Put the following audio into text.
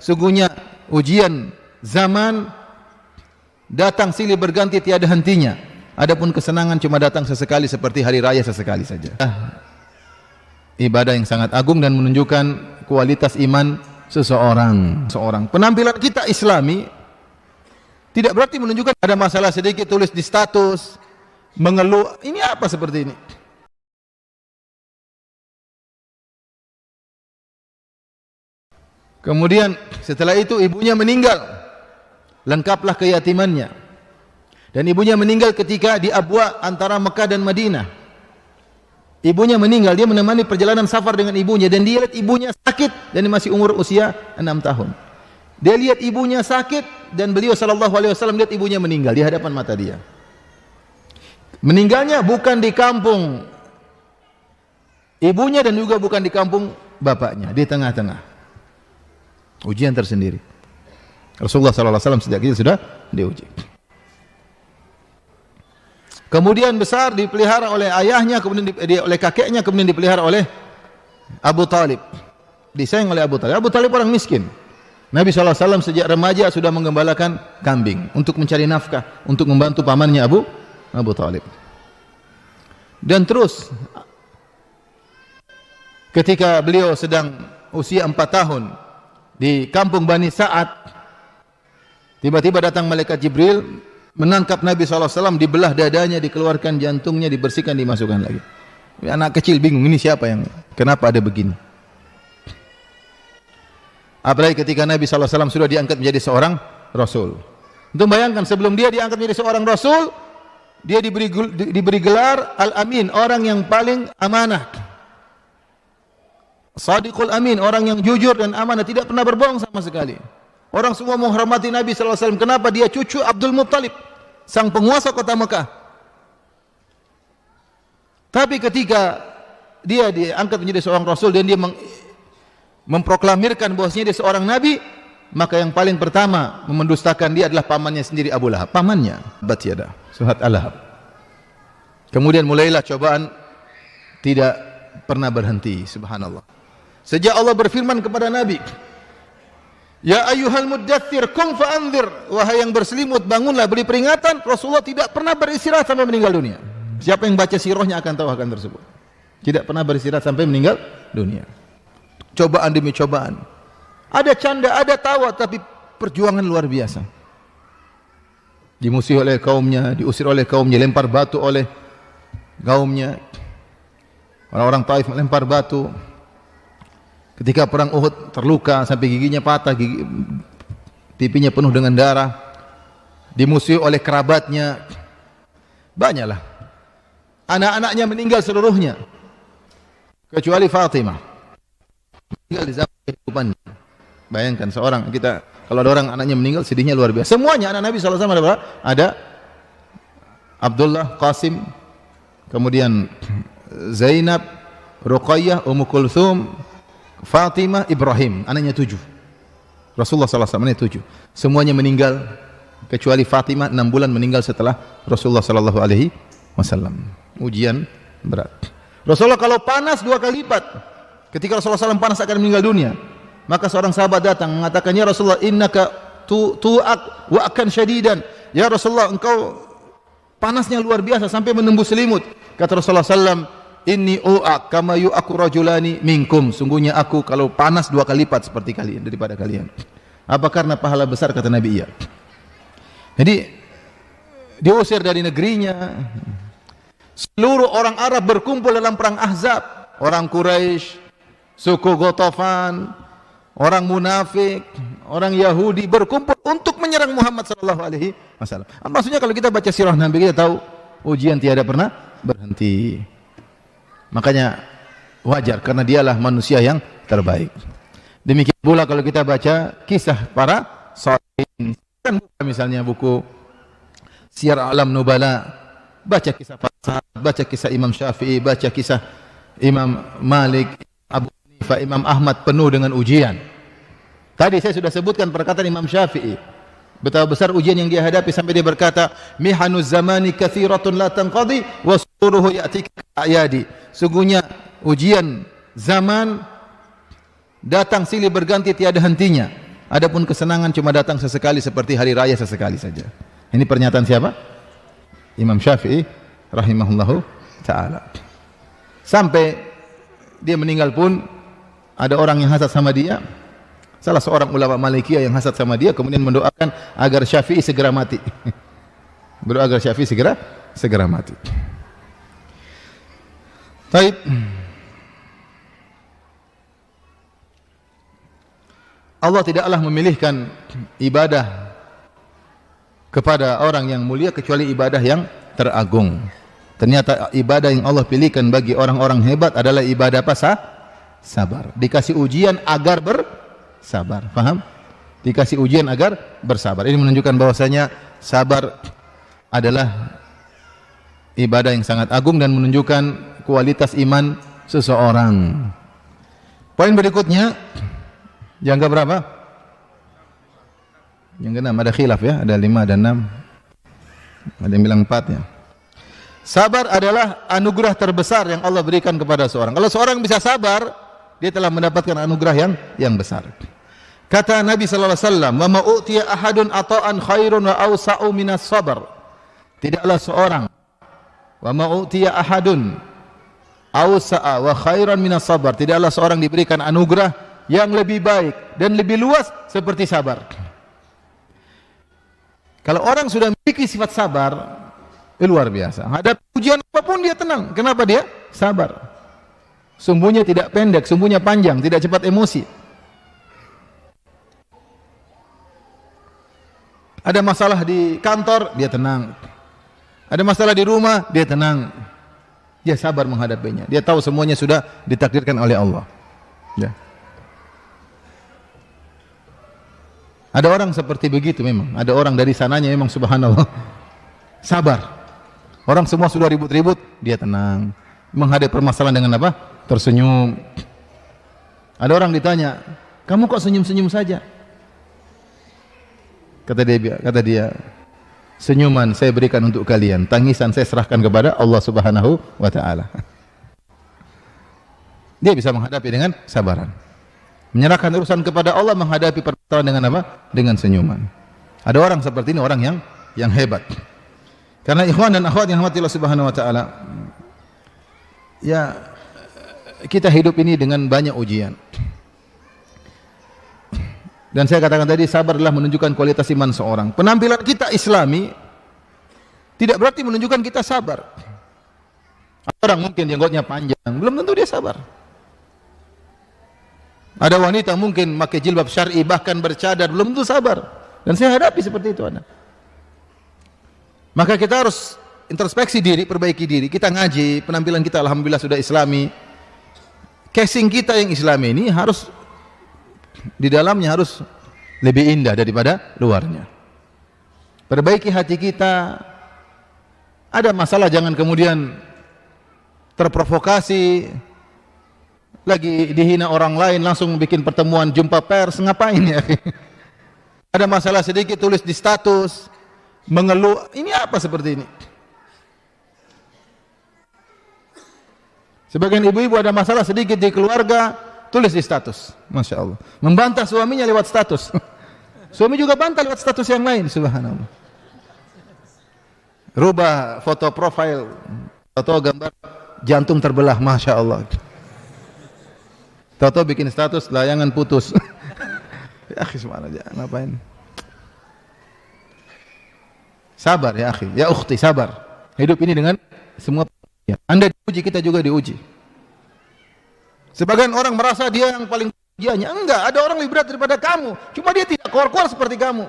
sungguhnya ujian zaman datang silih berganti tiada hentinya. Adapun kesenangan cuma datang sesekali seperti hari raya sesekali saja. Ibadah yang sangat agung dan menunjukkan kualitas iman seseorang. Penampilan kita Islami tidak berarti menunjukkan ada masalah sedikit tulis di status, mengeluh, ini apa seperti ini. Kemudian setelah itu ibunya meninggal, lengkaplah keyatimannya. Dan ibunya meninggal ketika di Abwa antara Mekah dan Madinah. Ibunya meninggal, dia menemani perjalanan safar dengan ibunya, dan dia lihat ibunya sakit dan masih umur usia 6 tahun. Dia lihat ibunya sakit dan beliau sallallahu alaihi wasallam lihat ibunya meninggal di hadapan mata dia. Meninggalnya bukan di kampung ibunya dan juga bukan di kampung bapaknya, di tengah-tengah. Ujian tersendiri. Rasulullah sallallahu alaihi wasallam sejak itu sudah diuji. Kemudian besar dipelihara oleh ayahnya, kemudian oleh kakeknya, kemudian dipelihara oleh Abu Talib. Disayang oleh Abu Talib. Abu Talib orang miskin. Nabi SAW sejak remaja sudah menggembalakan kambing untuk mencari nafkah, untuk membantu pamannya Abu Talib. Dan terus ketika beliau sedang usia 4 tahun di kampung Bani Sa'ad, tiba-tiba datang malaikat Jibril menangkap Nabi SAW, dibelah dadanya, dikeluarkan jantungnya, dibersihkan, dimasukkan lagi. Anak kecil bingung, ini siapa yang, kenapa ada begini? Apalagi ketika Nabi SAW sudah diangkat menjadi seorang Rasul. Untuk bayangkan, sebelum dia diangkat menjadi seorang Rasul, dia diberi gelar Al-Amin, orang yang paling amanah. Sadiqul Amin, orang yang jujur dan amanah, tidak pernah berbohong sama sekali. Orang semua menghormati Nabi SAW. Kenapa? Dia cucu Abdul Muttalib, sang penguasa kota Mekah. Tapi ketika dia diangkat menjadi seorang Rasul dan dia memproklamirkan bahwasanya dia seorang Nabi, maka yang paling pertama mendustakan dia adalah pamannya sendiri, Abu Lahab. Pamannya, Batyada, surat Al-Lahab. Kemudian mulailah cobaan tidak pernah berhenti, subhanallah. Sejak Allah berfirman kepada Nabi, ya ayyuhal muddathir kum fa'anzir, wahai yang berselimut bangunlah, beri peringatan. Rasulullah tidak pernah beristirahat sampai meninggal dunia. Siapa yang baca sirahnya akan tahu akan tersebut. Tidak pernah beristirahat sampai meninggal dunia. Cobaan demi cobaan. Ada canda, ada tawa, tapi perjuangan luar biasa. Dimusuhi oleh kaumnya, diusir oleh kaumnya, lempar batu oleh kaumnya. Orang-orang Taif melempar batu. Ketika perang Uhud terluka sampai giginya patah, pipinya penuh dengan darah, dimusuhi oleh kerabatnya, banyaklah. Anak-anaknya meninggal seluruhnya, kecuali Fatimah. Meninggal di zaman kehidupannya. Bayangkan seorang kita, kalau ada orang anaknya meninggal, sedihnya luar biasa. Semuanya anak Nabi SAW ada berapa? Ada Abdullah, Qasim, kemudian Zainab, Ruqayyah, Ummu Kulthum, Fatimah, Ibrahim, anaknya 7. Rasulullah SAW anaknya 7. Semuanya meninggal kecuali Fatimah, 6 bulan meninggal setelah Rasulullah SAW. Ujian berat. Rasulullah kalau panas 2 kali lipat. Ketika Rasulullah SAW panas akan meninggal dunia, maka seorang sahabat datang mengatakan, ya Rasulullah, innaka tu'ak wa akan syadidan. Ya Rasulullah, engkau panasnya luar biasa sampai menembus selimut. Kata Rasulullah SAW, inni u'ak kama yu'aku rajulani minkum. Sungguhnya aku kalau panas 2 kali lipat seperti kalian, daripada kalian. Apa karena pahala besar? Kata Nabi, iya. Jadi diusir dari negerinya. Seluruh orang Arab berkumpul dalam perang Ahzab. Orang Quraisy, suku Ghatafan, orang munafik, orang Yahudi berkumpul untuk menyerang Muhammad SAW. Maksudnya kalau kita baca sirah Nabi, kita tahu ujian tiada pernah berhenti. Makanya wajar, karena dialah manusia yang terbaik. Demikian pula kalau kita baca kisah para sholihin, kan misalnya buku Syiar A'lam Nubala, baca kisah para sahabat, baca kisah Imam Syafi'i, baca kisah Imam Malik, Abu Hanifah, Imam Ahmad, penuh dengan ujian. Tadi saya sudah sebutkan perkataan Imam Syafi'i, betapa besar ujian yang dia hadapi sampai dia berkata, mihanuz zamani katsiratun la tanqadi wa suruhu ya'tika ayadi. Sungguhnya ujian zaman datang silih berganti tiada hentinya. Adapun kesenangan cuma datang sesekali seperti hari raya sesekali saja. Ini pernyataan siapa? Imam Syafi'i rahimahullahu taala. Sampai dia meninggal pun ada orang yang hasad sama dia. Salah seorang ulama Malikiyah yang hasad sama dia kemudian mendoakan agar Syafi'i segera mati. Berdoa agar Syafi'i segera mati. Baik. Allah tidaklah memilihkan ibadah kepada orang yang mulia kecuali ibadah yang teragung. Ternyata ibadah yang Allah pilihkan bagi orang-orang hebat adalah ibadah apa? Sabar. Dikasih ujian agar bersabar. Faham? Dikasih ujian agar bersabar. Ini menunjukkan bahwasanya sabar adalah ibadah yang sangat agung dan menunjukkan kualitas iman seseorang. Poin berikutnya, yang keberapa? Yang keenam, ada khilaf ya, ada 5 dan 6. Ada yang bilang 4 ya. Sabar adalah anugerah terbesar yang Allah berikan kepada seorang. Kalau seorang bisa sabar, dia telah mendapatkan anugerah yang besar. Kata Nabi sallallahu alaihi wasallam, "Wa ma utiya ahadun ata'an khairun wa awsa'u minas sabar." Tidaklah seorang wa ma utiya ahadun awsa'a wa khairan minas sabar. Tidaklah seorang diberikan anugerah yang lebih baik dan lebih luas seperti sabar. Kalau orang sudah memiliki sifat sabar, luar biasa. Hadap ujian apapun dia tenang. Kenapa dia? Sabar. Sumbunya tidak pendek, sumbunya panjang, tidak cepat emosi. Ada masalah di kantor, dia tenang. Ada masalah di rumah, dia tenang. Dia sabar menghadapinya. Dia tahu semuanya sudah ditakdirkan oleh Allah. Ya. Ada orang seperti begitu memang. Ada orang dari sananya memang subhanallah sabar. Orang semua sudah ribut-ribut, dia tenang. Menghadapi permasalahan dengan apa? Tersenyum. Ada orang ditanya, "Kamu kok senyum-senyum saja?" Kata dia, "Senyuman saya berikan untuk kalian, tangisan saya serahkan kepada Allah Subhanahu wa taala." Dia bisa menghadapi dengan sabaran. Menyerahkan urusan kepada Allah, menghadapi permasalahan dengan apa? Dengan senyuman. Ada orang seperti ini, orang yang hebat. Karena ikhwan dan akhwat yang rahmati Allah Subhanahu wa taala, ya kita hidup ini dengan banyak ujian. Dan saya katakan tadi, sabar adalah menunjukkan kualitas iman seorang. Penampilan kita Islami tidak berarti menunjukkan kita sabar. Orang mungkin jenggotnya panjang, belum tentu dia sabar. Ada wanita mungkin pakai jilbab syar'i bahkan bercadar, belum tentu sabar. Dan saya hadapi seperti itu ada. Maka kita harus introspeksi diri, perbaiki diri. Kita ngaji, penampilan kita alhamdulillah sudah Islami. Casing kita yang Islami ini harus di dalamnya harus lebih indah daripada luarnya. Perbaiki hati kita. Ada masalah jangan kemudian terprovokasi. Lagi dihina orang lain langsung bikin pertemuan jumpa pers, ngapain ya? Ada masalah sedikit tulis di status, mengeluh. Ini apa seperti ini? Sebagian ibu-ibu ada masalah sedikit di keluarga, tulis di status. Masya Allah. Membantah suaminya lewat status. Suami juga bantah lewat status yang lain. Subhanallah. Rubah foto profil, foto gambar jantung terbelah. Masya Allah. Tahu-tahu bikin status layangan putus. Ya akhi, subhanallah, ngapain? Sabar ya akhi, ya ukhti, sabar. Hidup ini dengan semua ya. Anda diuji, kita juga diuji. Sebagian orang merasa dia yang paling ujiannya. Enggak, ada orang lebih berat daripada kamu. Cuma dia tidak keluar-keluar seperti kamu.